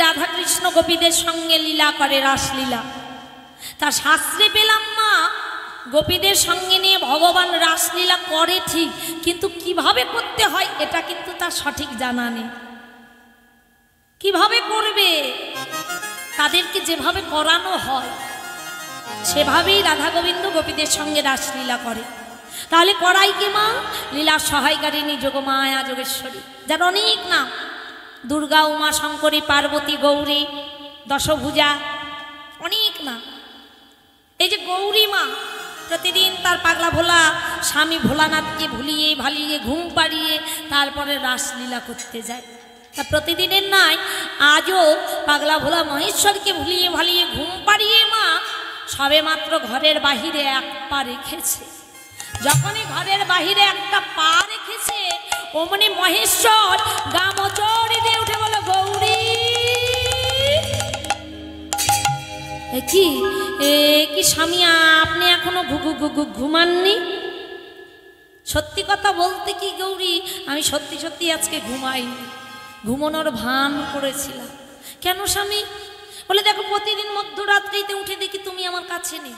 রাধাকৃষ্ণ গোপীদের সঙ্গে লীলা করে, রাসলীলা। তা শাস্ত্রে পেলাম মা গোপীদের সঙ্গে নিয়ে ভগবান রাসলীলা করে ঠিক, কিন্তু কিভাবে করতে হয় এটা কিন্তু তার সঠিক জানা নেই। কিভাবে করবে, তাদেরকে যেভাবে করানো হয় সেভাবেই রাধা গোবিন্দ গোপীদের সঙ্গে রাসলীলা করে। তাহলে করাই কে মা? লীলা সহায়কারিণী যোগমায়া যোগেশ্বরী, যার অনেক নাম, দুর্গা, উমা, শঙ্করী, পার্বতী, গৌরী, দশভুজা, অনেক নাম। এই যে গৌরী মা প্রতিদিন তার পাগলা ভোলা স্বামী ভোলানাথকে ভুলিয়ে ভালিয়ে ঘুম পাড়িয়ে তারপরে রাসলীলা করতে যায়। তা প্রতিদিনের নয়, আজও পাগলা ভোলা মহেশ্বরকে ভুলিয়ে ভালিয়ে ঘুম পাড়িয়ে মা সবে মাত্র ঘরের বাহিরে এক পা রেখেছে। যখনই ঘরের বাহিরে একটা পা রেখেছে অমনি মহেশ্বর গামচড়ি দিয়ে উঠে বলে, গৌরী কি কি স্বামী, আপনি এখনো ঘুমাননি? সত্যি কথা বলতে কি গৌরী, আমি সত্যি সত্যি আজকে ঘুমাইনি, ঘুমানোর ভান করেছিলাম। কেন স্বামী? বলে দেখো প্রতিদিন মধ্যরাত্রিতে উঠে দেখি তুমি আমার কাছে নেই,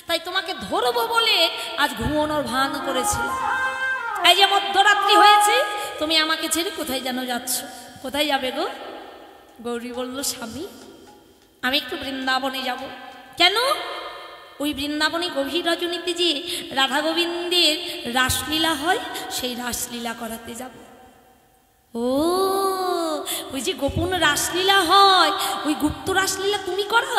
তাই তোমাকে ধরবো বলে আজ ঘুমানোর ভান করেছিলাম। এই যে মধ্যরাত্রি হয়েছে তুমি আমাকে ছেড়ে কোথায় যেন যাচ্ছ, কোথায় যাবে গো? গৌরী বলল, স্বামী আমি একটু বৃন্দাবনে যাব। কেন? ওই বৃন্দাবনে গভীর রজনীতে যে রাধা গোবিন্দের রাসলীলা হয় সেই রাসলীলা করাতে যাব। ও ওই যে গোপন রাসলীলা হয়, ওই গুপ্ত রাসলীলা তুমি করো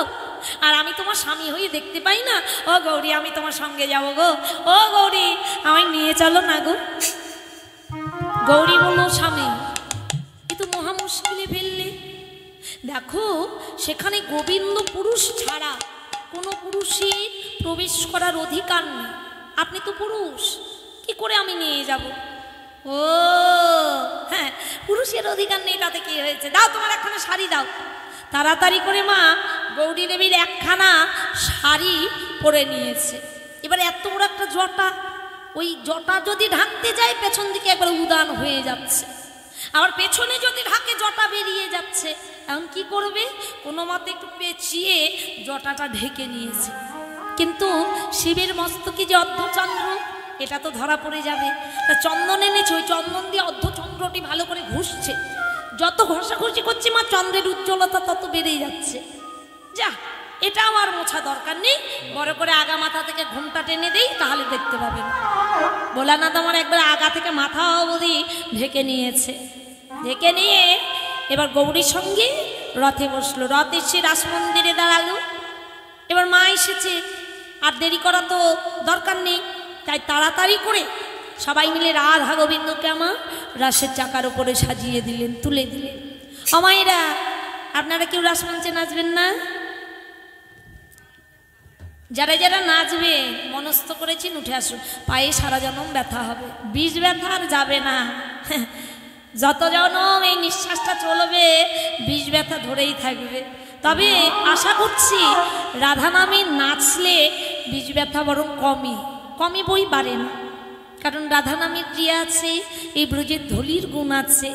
আর আমি তোমার স্বামী হয়ে দেখতে পাই না? ও গৌরী আমি তোমার সঙ্গে যাব গো, ও গৌরী আমায় নিয়ে চলো না গো। গৌরী বলল, স্বামী এ তো মহা মুশকিলে ফেললে। দেখো সেখানে গোবিন্দ পুরুষ ছাড়া কোনো পুরুষের প্রবেশ করার অধিকার নেই, আপনি তো পুরুষ, কি করে আমি নিয়ে যাব? ও হ্যাঁ, পুরুষের অধিকার নেই তাতে কি হয়েছে, দাও তোমার একখানা শাড়ি দাও। তাড়াতাড়ি করে মা গৌরী দেবীর একখানা শাড়ি পরে নিয়েছে। এবার এত বড় একটা জটা, ওই জটা যদি ঢাকতে যায় পেছন দিকে একবার উদান হয়ে যাচ্ছে, আবার পেছনে যদি ঢাকে জটা বেরিয়ে যাচ্ছে। এখন কি করবে? কোনো মতে একটু পেঁচিয়ে জটাটা ঢেকে নিয়েছে, কিন্তু শিবের মস্তকে যে অর্ধচন্দ্র এটা তো ধরা পড়ে যাবে। তা চন্দন এনেছে, ওই চন্দন দিয়ে অর্ধচন্দ্রটি ভালো করে ঘুষছে, যত ঘষাঘষি করছে মা চন্দ্রের উজ্জ্বলতা তত বেড়ে যাচ্ছে। যা এটা আমার মোছা দরকার নেই, বড় করে আগা মাথা থেকে ঘুমটা টেনে দেই তাহলে দেখতে পাবেন। বলা না তোমার একবার আগা থেকে মাথা অবধি ঢেকে নিয়েছে। ঢেকে নিয়ে এবার গৌরীর সঙ্গে রথে বসলো, রথ এসে রাস মন্দিরে দাঁড়ালো। এবার মা এসেছে, আর দেরি করা তো দরকার নেই, তাই তাড়াতাড়ি করে সবাই মিলে রাধা গোবিন্দকে আমার রাসের চাকার উপরে সাজিয়ে দিলেন, তুলে দিলেন। অমায়েরা আপনারা কেউ রাসমঞ্চে নাচবেন না? যারা যারা নাচবে মনস্থ করেছেন উঠে আসুন, পায়ে সারা জনম ব্যথা হবে, বিষ ব্যথা আর যাবে না। যত জনম এই নিঃশ্বাসটা চলবে বিষ ব্যথা ধরেই থাকবে। তবে আশা করছি রাধা নামে নাচলে বিষ ব্যথা বরং কমে বই বাড়ে না, কারণ রাধা নামের ক্রিয়া আছে, এই ব্রজের ধলির গুণ আছে,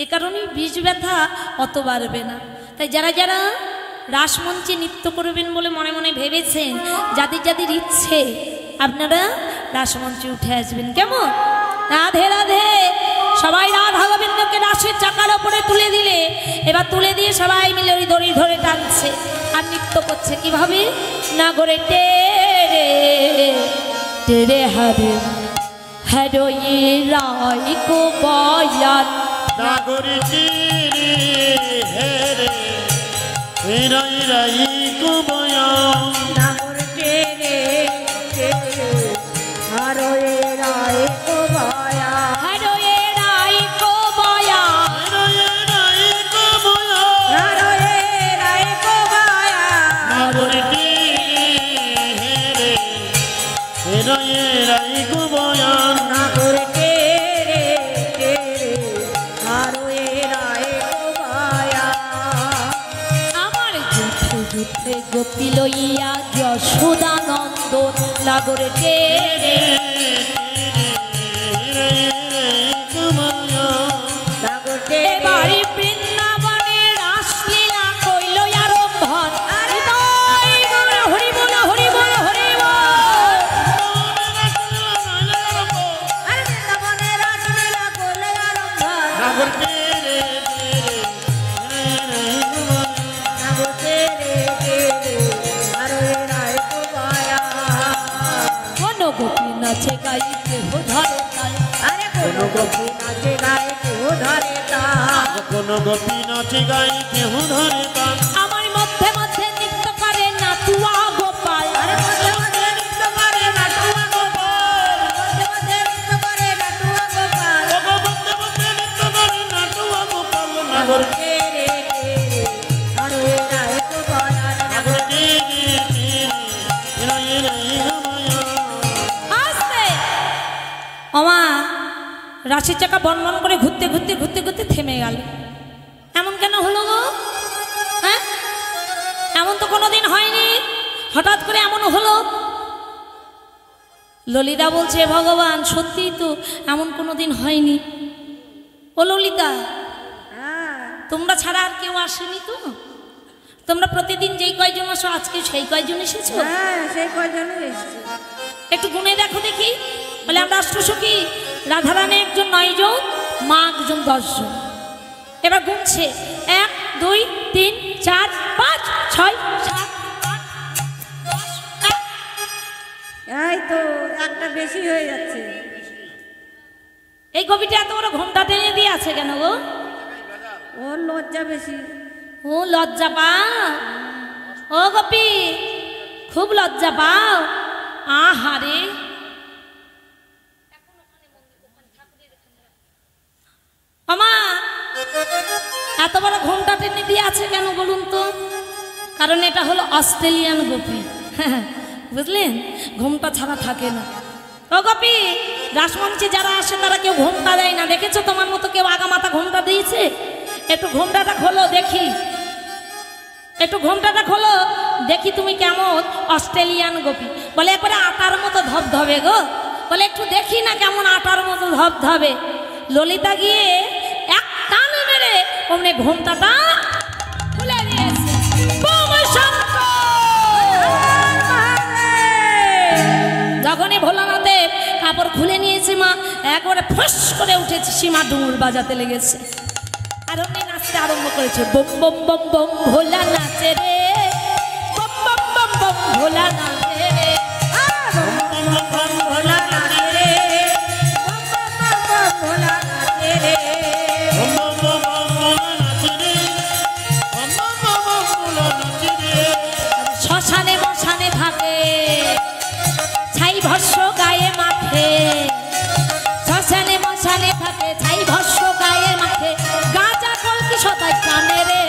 এ কারণে বিষ ব্যথা অত বাড়বে না। তাই যারা যারা রাসমঞ্চে নৃত্য করবেন বলে মনে মনে ভেবেছেন, যাদের যাদের ইচ্ছে আপনারা রাসমঞ্চে উঠে আসবেন। কেমন? রাধে রাধে। সবাই রাধা গোবিন্দকে রাসের চাকার ওপরে তুলে দিলে, এবার তুলে দিয়ে সবাই মিলে ওই দড়ি ধরে টানছে আর নৃত্য করছে। কিভাবে? না করে টেরে টেরে হারে হরয়ে রায় কো বয়ান নাগরি চিরি হেরে রাই রাই কো বয়ান নাগরে টেরে টেরে হরয়ে রায় কো বয়ান হরয়ে রায় কো বয়ান হরয়ে রাই কো বয়ান হরয়ে রায় কো বয়ান নাগরি চিরি হেরে রাই রাই কো বয়ান নাগরে টেরে টেরে হরয়ে রায় কো বয়ান আমার যুদ্ধে যুদ্ধে গোপী লইয়া যশোদানন্দন লাগরে টেরে নাগরে এবারে বৃন্দাবনে রাসলীলা নাচে গাই কেহ ধরে তাল। আরে কোন গোপী নাচে গায়ে কেউ ধরে তাল। কোন গোপী নাচে গাই কেহ ধরে তাল। আমার মধ্যে মধ্যে নৃত্য করে নাটুয়া গোপাল। আরে মধ্যে মধ্যে নৃত্য করে নাটুয়া গোপাল। মধ্যে মধ্যে নৃত্য করে নাটুয়া গোপাল। মধ্যে মধ্যে নৃত্য করে নাটুয়া গোপাল। নাগর রে রে রে আরো এরা এক বয়ান। নাগর রে রে রে এরাই এরাই ঘুমায়া। আস্তে ওমা রাশির চাকা বনবন করে ঘুরতে ঘুরতে ঘুরতে ঘুরতে থেমে গেল। এমন কেন হলো গো? হ্যাঁ, এমন তো কোনোদিন হয়নি, হঠাৎ করে এমন হলো। ললিতা বলছে ভগবান সত্যিই তো এমন কোনোদিন হয়নি। ও ললিতা, হ্যাঁ তোমরা ছাড়া আর কেউ আসেনি তো? তোমরা প্রতিদিন যেই কয়জন আসো আজকে সেই কয়জন এসেছো? হ্যাঁ সেই কয়জন এসছে। একটু গুনে দেখো দেখি। বলে আমরা অষ্টসখী, রাধারানী একজন 9 জন, মা একজন 10 জন। এবার গুনছে 1 2 3 4 5 6 7 8 10। এই তো একটা বেশি হয়ে যাচ্ছে। এই কবিটা এত বড় ঘোমটা টেনে দিয়ে আছে কেন গো? ওর লজ্জা বেশি। ও লজ্জা পাও? ও গোপী খুব লজ্জা পাও? আহারে আমা এত বড় ঘোমটা টেনে দিয়ে আছে কেন বলুন তো? কারণ এটা হলো অস্ট্রেলিয়ান গোপী, বুঝলেন? ঘোমটা ছাড়া থাকে না। ও গোপী, রাসমঞ্চে যারা আসে তারা কেউ ঘোমটা দেয় না, দেখেছো? তোমার মতো কেউ আগা মাথা ঘোমটা দিয়েছে? একটু ঘোমটাটা খোলো দেখি, একটু ঘোমটাটা খোলো দেখি তুমি কেমন অস্ট্রেলিয়ান গোপী। বলে একবারে আটার মতো ধবধবে গো। বলে একটু দেখি না কেমন আটার মতো ধবধবে। ললিতা গিয়ে এক টান মেরে অমনি ঘোমটাটা খুলে দিয়েছে। যখনই ভোলানাথের কাপড় খুলে নিয়েছে মা, একবারে ফস করে উঠেছে, সীমা ডুমুর বাজাতে লেগেছে। আর অমনি নাচতে আরম্ভ করেছে। বম বম বম বম ভোলা নাচে রে, বম বম বম বম ভোলা নাচে রে। ভোলা নাচে রে, ভোলা নাচে রে। শ্মশানে মশানে থাকে, ছাই ভস্য গায়ে মাখে। শ্মশানে মশানে থাকে, ছাই ভস্য গায়ে মাখে। গাঁজা কলকি সদাই কানে রে।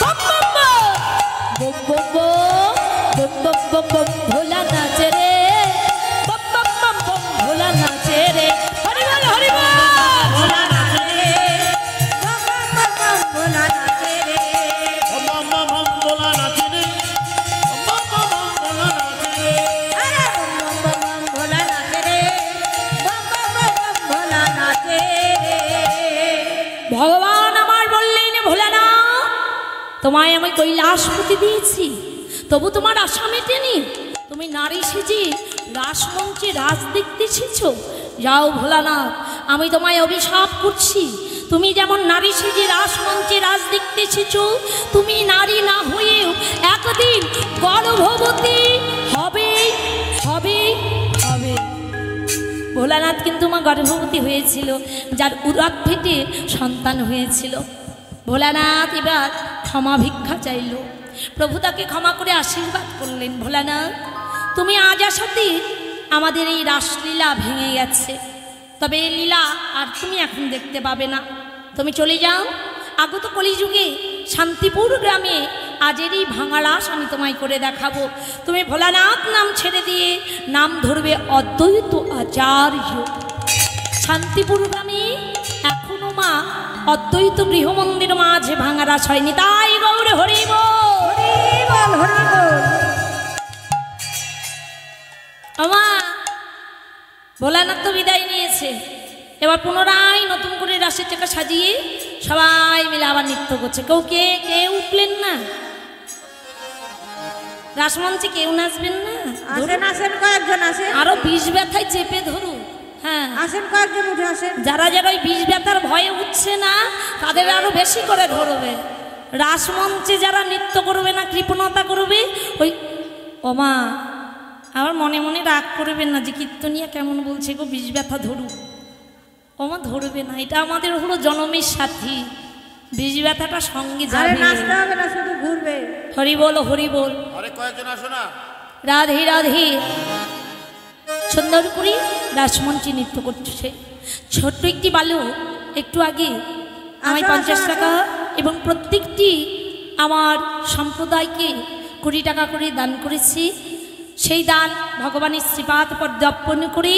বম বম বম বম বম বম বম বম বম ভোলা নাচে রে, বম বম বম বম ভোলা নাচে রে। হরি বল হরি বল। ভোলা নাচে রে, ভোলা নাচে রে। আরে বম বম বম ভোলা নাচে রে, বম বম বম ভোলা নাচে রে। ভগবান আমার বললেন ভোলানা, তোমায় আমি কৈলাসপতি দিয়েছি, তবু তোমার আশা মেটেনি। তুমি নারী সেজে রাসমঞ্চে রাজ দেখতে এসেছ। যাও ভোলানাথ, আমি তোমায় অভিশাপ করছি। তুমি যেমন নারী সেজে রাসমঞ্চে রাজ দেখতে এসেছ, তুমি নারী না হয়েও একদিন গর্ভবতী হবে হবে হবে। ভোলানাথ কিন্তু মা গর্ভবতী হয়েছিল, যার উদর ফেটে সন্তান হয়েছিল। ভোলানাথ এবার ক্ষমা ভিক্ষা চাইল। প্রভু তাকে ক্ষমা করে আশীর্বাদ করলেন। ভোলানাথ, তুমি আজ আসাতে আমাদের এই রাসলীলা ভেঙে গেছে, তবে এই লীলা আর তুমি এখন দেখতে পাবে না। তুমি চলে যাও। আগত কলিযুগে শান্তিপুর গ্রামে আজের এই ভাঙা রাস আমি তোমায় করে দেখাবো। তুমি ভোলানাথ নাম ছেড়ে দিয়ে নাম ধরবে অদ্বৈত আচার্য। শান্তিপুর গ্রামে এখনো মা অদ্বৈত গৃহমন্দির মাঝে ভাঙা রাস হয়নি। তাই গৌরে হরিব হরি বল হরি বল। আমা ভোলানাথ তো বিদায় নিয়েছে, এবার পুনরায় নতুন করে রাসের চাকা সাজিয়ে সবাই মিলে আবার নৃত্য করছে। কে উঠলেন না? রাসমঞ্চে কেউ নাচবেন না? আসেন আসেন কয়েকজন আসেন, আরো বিষ ব্যথায় চেপে ধরুন। হ্যাঁ, আসেন কয়েকজন উঠে আসেন। যারা যারা ওই বিষ ব্যথার ভয়ে উঠছে না তাদের আরো বেশি করে ধরবে। রাসমঞ্চে যারা নৃত্য করবে না, কৃপণতা করবে, ওই ওমা আমার মনে মনে রাগ করবেন না যে কীর্তনিয়া কেমন বলছে গো, বিষ ব্যথা ধরুক। আমার ধরবে না, এটা আমাদের হলো জনমের সাথী, বিষ ব্যথাটা সঙ্গে আরে যাবে। নাচতে হবে না, শুধু ঘুরবে। হরি বল হরি বল। আরে কয়েকজন আসো না। রাধে রাধে। সুন্দর করে রাসমঞ্চে নৃত্য করছে ছোট্ট একটি বালক। একটু আগে আমি 50 টাকা এবং প্রত্যেকটি আমার সম্প্রদায়কে 20 টাকা করে দান করেছি। সেই দান ভগবানের শ্রীপাদ পর্যর্পণ করে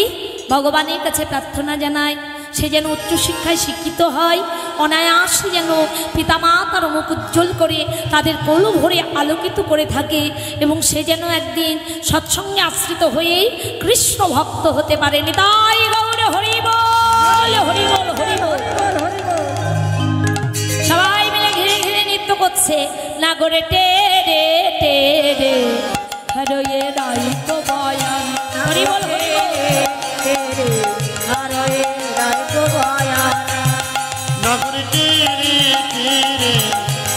ভগবানের কাছে প্রার্থনা জানাই সে যেন উচ্চশিক্ষায় শিক্ষিত হয়, অনায়াসে যেন পিতামাতার মুখ উজ্জ্বল করে তাদের কোল ভরে আলোকিত করে থাকে এবং সে যেন একদিন সৎসঙ্গে আশ্রিত হয়ে কৃষ্ণ ভক্ত হতে পারে। নিতাই গৌর হরি বল হরি বল হরি বল। সবাই মিলে ঘিরে ঘিরে নৃত্য করছে। নাগরে টেরে টেরে হরয়ে রাই তো বয়ান। হরি বল হরি বল। হরয়ে রাই তো বয়ান। নাগরে টেরে টেরে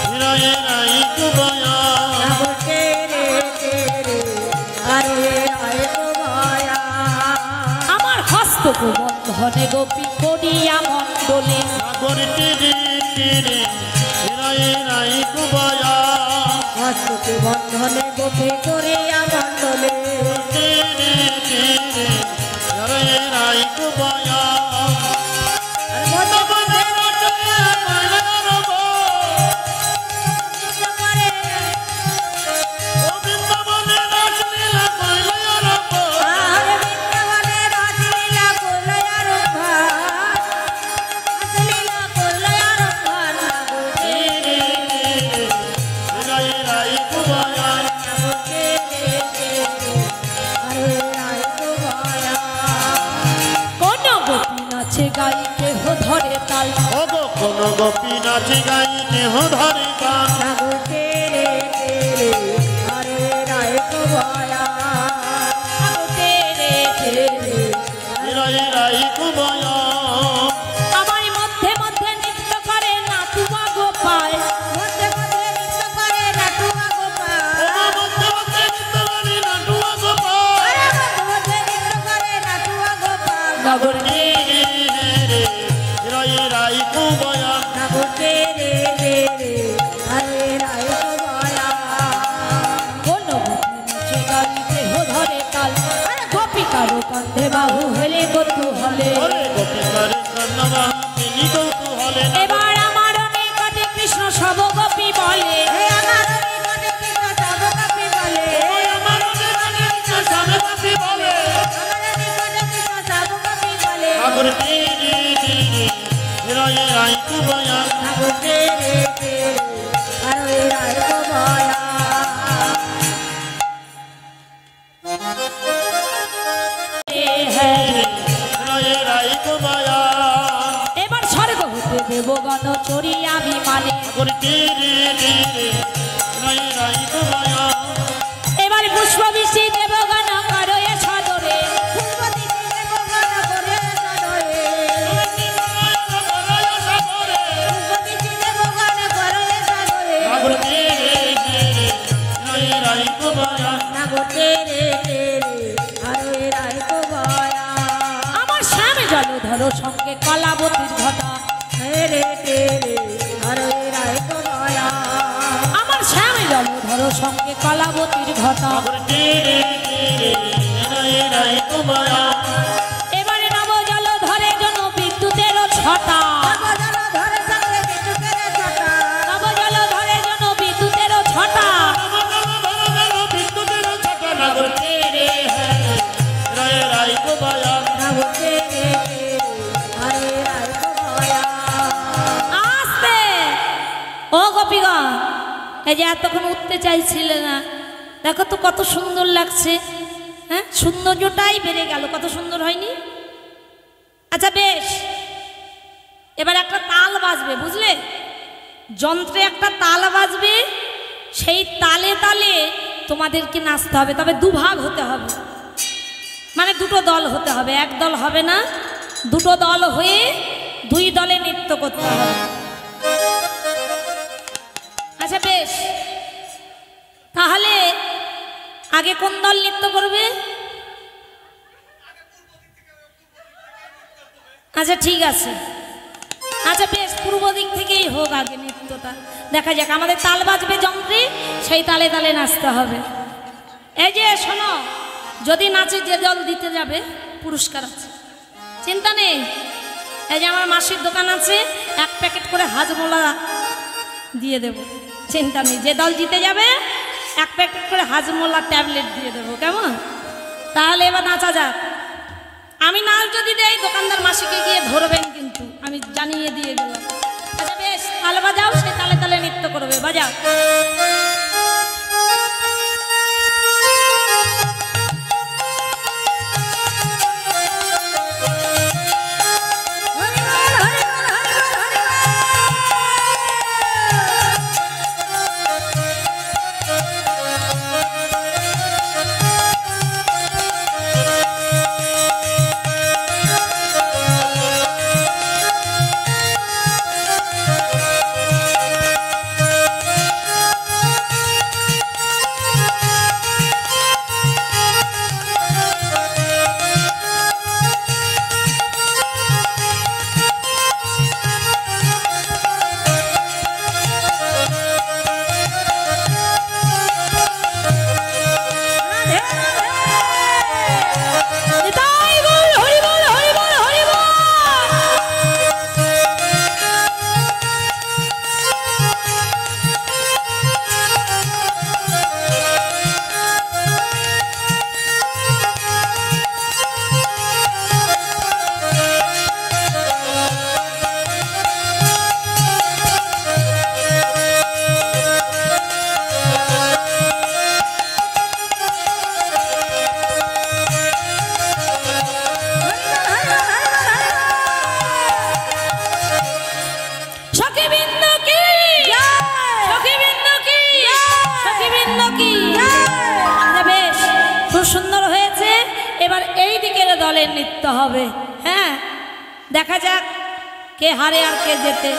হৃদয়ে রাই তো বয়ান। নাগর টেরে টেরে হরয়ে রাই তো বয়ান। আমার হস্তকে বন্ধনে গোপী করিয়া মণ্ডলে। নাগরে টেরে টেরে হৃদয়ে রাই তো বয়ান। হস্তকে বন্ধনে গোপে করে আমন্ডলে। টেরে টেরে হৃদয়ে রাই তো বয়ান। গাই কেহ ধরে তাল। কোন গোপী নাচে গাই কেহ ধরে গান। নাগর টেরে টেরে হরে রায় তো বয়ান। নাগর টেরে টেরে হৃদয়ে রাই তো বয়ান। আমার মধ্যে মধ্যে নৃত্য করে নাটুয়া গোপাল। মধ্যে মধ্যে নৃত্য করে নাটুয়া গোপাল। মধ্যে মধ্যে নৃত্য করে নাটুয়া গোপাল। আরে মধ্যে মধ্যে নৃত্য করে নাটুয়া গোপাল। নাগর হৃদয়ে রাই তো বয়ান। নাগর টেরে টেরে হরে রায় তো বয়ান। কোন গোপী গাই কেহ ধরে তাল। গোপিকারো কণ্ঠে বাহু হেলে কৌতূহলে। ওরে গোপীকার কর্ণবা তিনি কৌতূহলে। এবার আমার নিকটে কৃষ্ণ সব গোপী বলে। হে আমার নিকটে কৃষ্ণ সব গোপী বলে। ওই আমার নিকটে কৃষ্ণ সব গোপী বলে। আমার নিকটে কৃষ্ণ সব গোপী বলে। নাগর টেরে টেরে হৃদয়ে রাই তো বয়ান। নাগর টেরে টেরে হরে রায় তো বয়ান। হৃদয়ে রাই তো বয়ান। এবার স্বর্গ হতে দেবগণ চড়িয়া বিমানে। নাগর টেরে টেরে হৃদয়ে রাই তো বয়ান। এবার পুষ্প বৃষ্টি দেবগণ করয়ে সদরে। পুষ্প দিতে দেবগণ করে সদরে। পুষ্প দিতে দেবগণ করে সদরে। নাগর টেরে টেরে হৃদয়ে রাই তো বয়ান। নাগর টেরে টেরে হরে রায় তো বয়ান। আমার স্বামী জলধর সঙ্গে কলাবতীর ঘটা। টেরে টেরে হরে রায় তো বয়ান। আমার স্বামী জলধর সঙ্গে কলাবতীর ঘটা। নাগর টেরে টেরে হৃদয়ে রাই তো বয়ান। এবারে নব জলধরে জন বিদ্যুতের ছটা। নবজল ধরে সঙ্গে বিদ্যুতের ছটা। নব জলধরে জন বিদ্যুতের ছটা। বিদ্যুতের ছটা। নাগর টেরে হৃদয়ে রাই তো বয়ান। নাগর টেরে টেরে হরে রায় তো বয়ান। আস্তে ও গোপীগণ, এই যে এতক্ষণ উঠতে চাইছিলে না, দেখো তো কত সুন্দর লাগছে। হ্যাঁ, সৌন্দর্যটাই বেড়ে গেল। কত সুন্দর হয়নি? আচ্ছা বেশ, এবার একটা তাল বাজবে, বুঝলে? যন্ত্রে একটা তাল বাজবে, সেই তালে তালে তোমাদেরকে নাচতে হবে। তবে দুভাগ হতে হবে, মানে দুটো দল হতে হবে, এক দল হবে না। দুটো দল হয়ে দুই দলে নৃত্য করতে হবে। আচ্ছা বেশ, তাহলে আগে কোন দল নৃত্য করবে? আচ্ছা ঠিক আছে, আচ্ছা বেশ, পূর্ব দিক থেকেই হোক আগে নৃত্যটা, দেখা যাক। আমাদের তাল বাজবে যন্ত্রে, সেই তালে তালে নাচতে হবে। এই যে শোনো, যদি নাচে যে দল দিতে যাবে পুরস্কার আছে, চিন্তা নেই। এই যে আমার মাসির দোকান আছে, 1 প্যাকেট করে হাজমোলা দিয়ে দেব, চিন্তা নেই। যে দল জিতে যাবে 1 প্যাকেট করে হাজমোলা ট্যাবলেট দিয়ে দেবো, কেমন? তাহলে এবার নাচা যাক। আমি নাচ যদি দেই, দোকানদার মাসিকে গিয়ে ধরবেন কিন্তু, আমি জানিয়ে দিয়ে গেলাম। আচ্ছা বেশ, তালে বাজাও, সে তালে তালে নৃত্য করবে, বাজাও। সুন্দর হয়েছে, এবার এই দিকের দলের নৃত্য হবে। হ্যাঁ, দেখা যাক কে হারে আর কে জেতে।